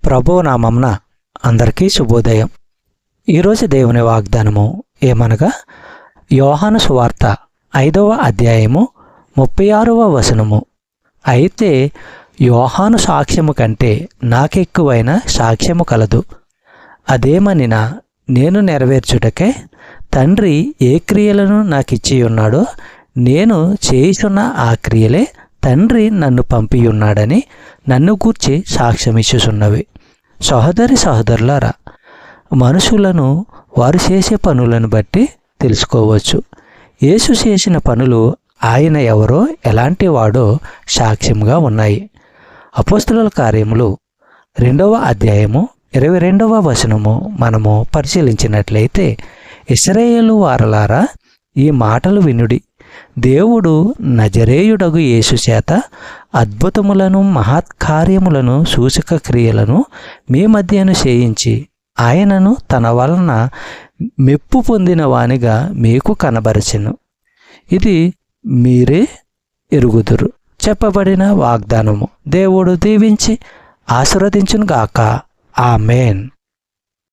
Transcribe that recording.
ప్రభువు నామమున అందరికీ శుభోదయం. ఈరోజు దేవుని వాగ్దానము ఏమనగా, యోహాను సువార్త 5వ అధ్యాయము 36వ వచనము. అయితే యోహాను సాక్ష్యము కంటే నాకెక్కువైన సాక్ష్యము కలదు. అదేమనినా నేను నెరవేర్చుటకే తండ్రి ఏ క్రియలను నాకిచ్చియున్నాడో నేను చేయుచున్న ఆ క్రియలే తండ్రి నన్ను పంపియున్నాడని నన్ను గూర్చి సాక్ష్యమిచ్చుచున్నవి. సహోదరి సహోదరులారా, మనుషులను వారు చేసే పనులను బట్టి తెలుసుకోవచ్చు. యేసు చేసిన పనులు ఆయన ఎవరో ఎలాంటి వాడో సాక్ష్యంగా ఉన్నాయి. అపోస్తలుల కార్యములు 2వ అధ్యాయము 22వ వచనము మనము పరిశీలించినట్లయితే, ఇశ్రాయేలు వారలారా, ఈ మాటలు వినుడి. దేవుడు నజరేయుడగు యేసు చేత అద్భుతములను మహత్కార్యములను సూచక క్రియలను మీ మధ్యను చేయించి ఆయనను తన వలన మెప్పు పొందిన వానిగా మీకు కనబరచెను. ఇది మీరే ఎరుగుదురు. చెప్పబడిన వాగ్దానము దేవుడు దీవించి ఆశీర్వదించును గాక. ఆమేన్.